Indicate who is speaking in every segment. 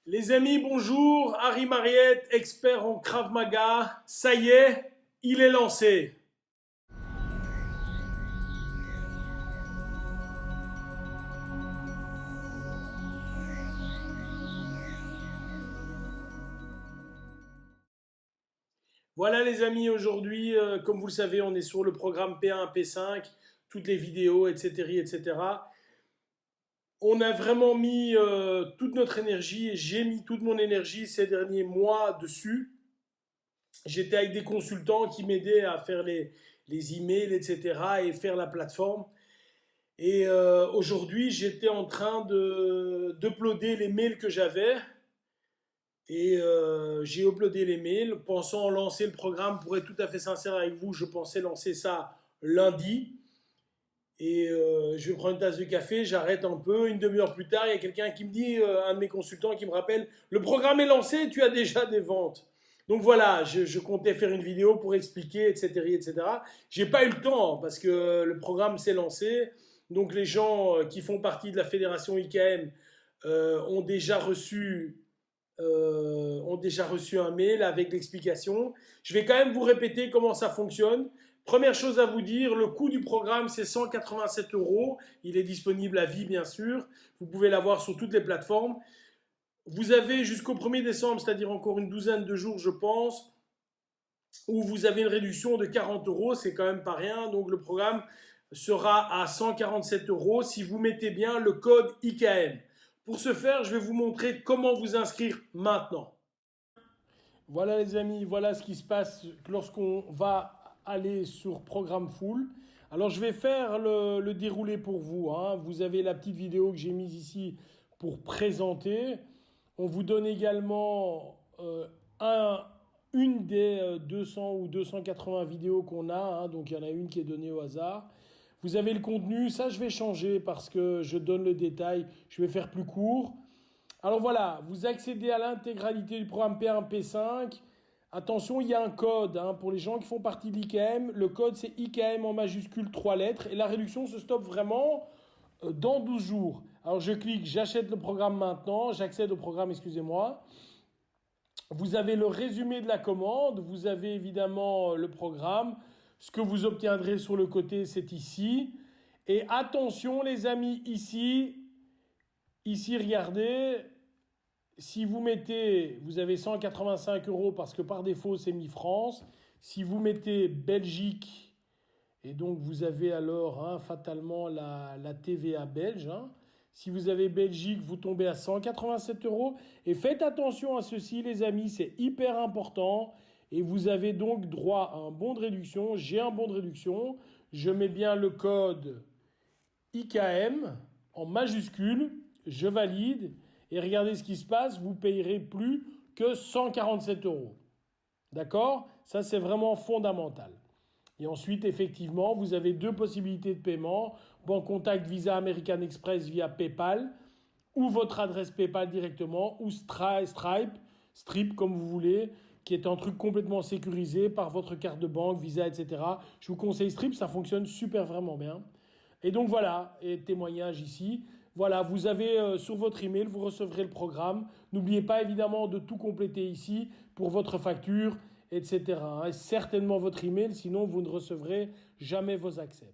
Speaker 1: Les amis, bonjour. Harry Mariette, expert en Krav Maga. Ça y est, il est lancé. Voilà les amis, aujourd'hui, comme vous le savez, on est sur le programme P1, P5, toutes les vidéos, etc., etc. On a vraiment mis toute notre énergie et j'ai mis toute mon énergie ces derniers mois dessus. J'étais avec des consultants qui m'aidaient à faire les emails, etc. et faire la plateforme. Et aujourd'hui, j'étais en train d'uploader les mails que j'avais. Et j'ai uploadé les mails, pensant lancer le programme. Pour être tout à fait sincère avec vous, je pensais lancer ça lundi. Et je vais prendre une tasse de café, j'arrête un peu. Une demi-heure plus tard, il y a quelqu'un qui me dit, un de mes consultants qui me rappelle, le programme est lancé, tu as déjà des ventes. Donc voilà, je comptais faire une vidéo pour expliquer, etc., etc. J'ai pas eu le temps parce que le programme s'est lancé. Donc les gens qui font partie de la fédération IKM ont déjà reçu un mail avec l'explication. Je vais quand même vous répéter comment ça fonctionne. Première chose à vous dire, le coût du programme, c'est 187 euros. Il est disponible à vie, bien sûr. Vous pouvez l'avoir sur toutes les plateformes. Vous avez jusqu'au 1er décembre, c'est-à-dire encore une douzaine de jours, je pense, où vous avez une réduction de 40 euros. C'est quand même pas rien. Donc le programme sera à 147 euros si vous mettez bien le code IKM. Pour ce faire, je vais vous montrer comment vous inscrire maintenant. Voilà les amis, voilà ce qui se passe lorsqu'on va aller sur Programme Full. Alors je vais faire le déroulé pour vous, hein. Vous avez la petite vidéo que j'ai mise ici pour présenter. On vous donne également une des 200 ou 280 vidéos qu'on a, hein. Donc il y en a une qui est donnée au hasard. Vous avez le contenu, ça je vais changer parce que je donne le détail, je vais faire plus court. Alors voilà, vous accédez à l'intégralité du programme P1, P5. Attention, il y a un code, hein, pour les gens qui font partie de l'IKM. Le code, c'est IKM en majuscule 3 lettres. Et la réduction se stoppe vraiment dans 12 jours. Alors je clique, j'achète le programme maintenant. J'accède au programme, excusez-moi. Vous avez le résumé de la commande. Vous avez évidemment le programme. Ce que vous obtiendrez sur le côté, c'est ici. Et attention les amis, ici regardez. Si vous mettez, vous avez 185 euros parce que par défaut c'est mis France. Si vous mettez Belgique, et donc vous avez alors, hein, fatalement la TVA belge, hein. Si vous avez Belgique, vous tombez à 187 euros. Et faites attention à ceci les amis, c'est hyper important. Et vous avez donc droit à un bon de réduction. J'ai un bon de réduction. Je mets bien le code IKM en majuscule. Je valide. Et regardez ce qui se passe, vous payerez plus que 147 euros. D'accord? Ça, c'est vraiment fondamental. Et ensuite, effectivement, vous avez deux possibilités de paiement. Banque Contact, Visa, American Express via PayPal, ou votre adresse PayPal directement, ou Stripe, comme vous voulez, qui est un truc complètement sécurisé par votre carte de banque, Visa, etc. Je vous conseille Stripe, ça fonctionne super vraiment bien. Et donc voilà, et témoignage ici. Voilà, vous avez sur votre email, vous recevrez le programme. N'oubliez pas évidemment de tout compléter ici pour votre facture, etc. Et certainement votre email, sinon vous ne recevrez jamais vos accès.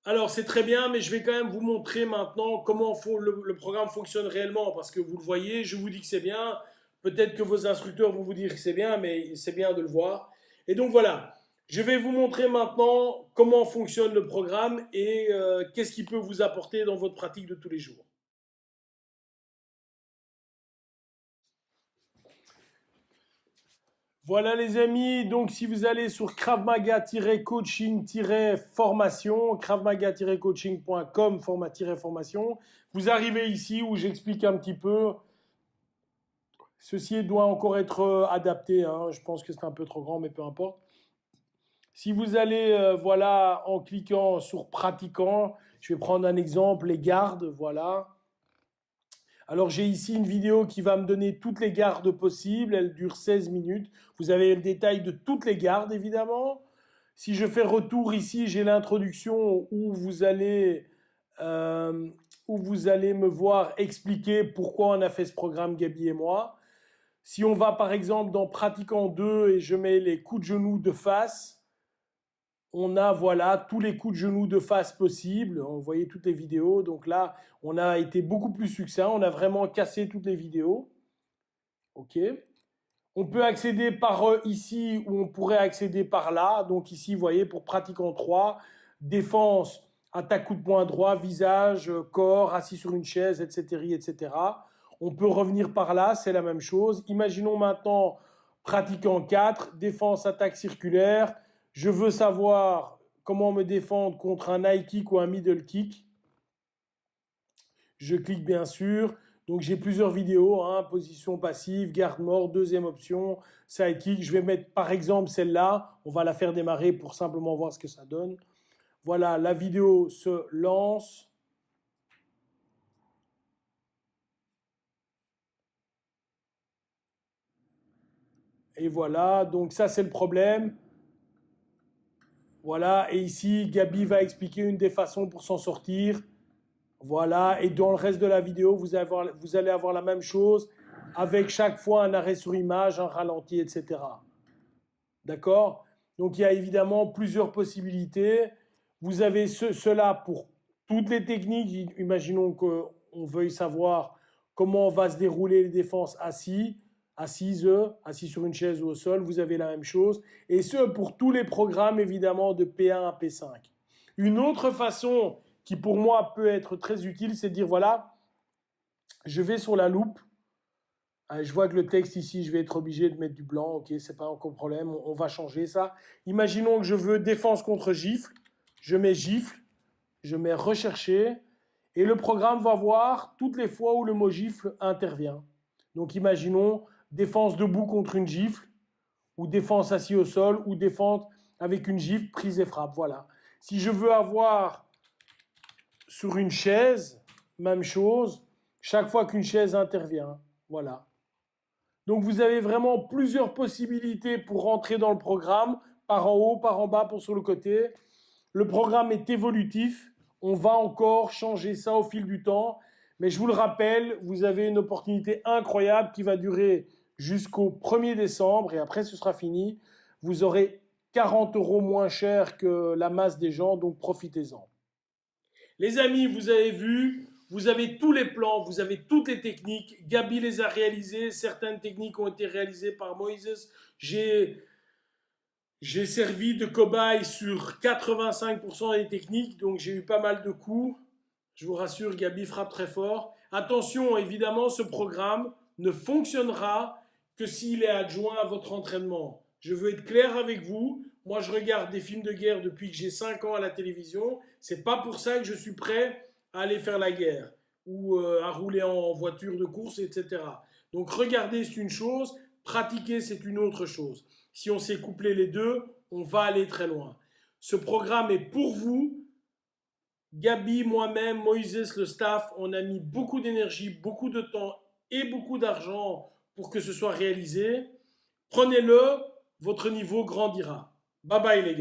Speaker 1: Alors c'est très bien, mais je vais quand même vous montrer maintenant comment le programme fonctionne réellement, parce que vous le voyez, je vous dis que c'est bien, peut-être que vos instructeurs vont vous dire que c'est bien, mais c'est bien de le voir. Et donc voilà, je vais vous montrer maintenant comment fonctionne le programme et qu'est-ce qu'il peut vous apporter dans votre pratique de tous les jours. Voilà les amis, donc si vous allez sur kravmaga-coaching-formation, kravmaga-coaching.com, formation, vous arrivez ici où j'explique un petit peu. Ceci doit encore être adapté, hein. Je pense que c'est un peu trop grand, mais peu importe. Si vous allez, voilà, en cliquant sur pratiquant, je vais prendre un exemple, les gardes, voilà. Alors j'ai ici une vidéo qui va me donner toutes les gardes possibles, elle dure 16 minutes. Vous avez le détail de toutes les gardes évidemment. Si je fais retour ici, j'ai l'introduction où vous allez, où vous allez me voir expliquer pourquoi on a fait ce programme, Gabi et moi. Si on va par exemple dans pratiquant 2 et je mets les coups de genoux de face, on a voilà tous les coups de genoux de face possibles. Vous voyez toutes les vidéos. Donc là, on a été beaucoup plus succinct. On a vraiment cassé toutes les vidéos. OK. On peut accéder par ici ou on pourrait accéder par là. Donc ici, vous voyez, pour pratiquant 3, défense, attaque coup de poing droit, visage, corps, assis sur une chaise, etc., etc. On peut revenir par là, c'est la même chose. Imaginons maintenant pratiquant 4, défense, attaque circulaire. Je veux savoir comment me défendre contre un high kick ou un middle kick. Je clique bien sûr. Donc j'ai plusieurs vidéos, hein, position passive, garde mort, deuxième option, side kick. Je vais mettre par exemple celle-là. On va la faire démarrer pour simplement voir ce que ça donne. Voilà, la vidéo se lance. Et voilà, donc ça c'est le problème. Voilà, et ici Gabi va expliquer une des façons pour s'en sortir. Voilà, et dans le reste de la vidéo, vous allez avoir la même chose avec chaque fois un arrêt sur image, un ralenti, etc. D'accord? Donc il y a évidemment plusieurs possibilités. Vous avez cela pour toutes les techniques. Imaginons qu'on veuille savoir comment va se dérouler les défenses assis sur une chaise ou au sol. Vous avez la même chose. Et ce, pour tous les programmes, évidemment, de P1 à P5. Une autre façon qui, pour moi, peut être très utile, c'est de dire, voilà, je vais sur la loupe. Je vois que le texte ici, je vais être obligé de mettre du blanc. Ok, c'est pas encore problème. On va changer ça. Imaginons que je veux défense contre gifle. Je mets gifle. Je mets rechercher. Et le programme va voir toutes les fois où le mot gifle intervient. Donc, imaginons défense debout contre une gifle, ou défense assis au sol, ou défense avec une gifle, prise et frappe. Voilà. Si je veux avoir sur une chaise, même chose, chaque fois qu'une chaise intervient. Voilà. Donc vous avez vraiment plusieurs possibilités pour rentrer dans le programme, par en haut, par en bas, pour sur le côté. Le programme est évolutif. On va encore changer ça au fil du temps. Mais je vous le rappelle, vous avez une opportunité incroyable qui va durer jusqu'au 1er décembre et après ce sera fini. Vous aurez 40 € moins cher que la masse des gens, donc profitez-en. Les amis, vous avez vu, vous avez tous les plans, vous avez toutes les techniques. Gabi les a réalisées. Certaines techniques ont été réalisées par Moïse. J'ai servi de cobaye sur 85% des techniques, donc j'ai eu pas mal de coups. Je vous rassure, Gabi frappe très fort. Attention, évidemment, ce programme ne fonctionnera que s'il est adjoint à votre entraînement. Je veux être clair avec vous. Moi, je regarde des films de guerre depuis que j'ai 5 ans à la télévision. C'est pas pour ça que je suis prêt à aller faire la guerre ou à rouler en voiture de course, etc. Donc, regarder, c'est une chose. Pratiquer, c'est une autre chose. Si on sait coupler les deux, on va aller très loin. Ce programme est pour vous. Gabi, moi-même, Moïse, le staff, on a mis beaucoup d'énergie, beaucoup de temps et beaucoup d'argent pour que ce soit réalisé. Prenez-le, votre niveau grandira. Bye bye les gars.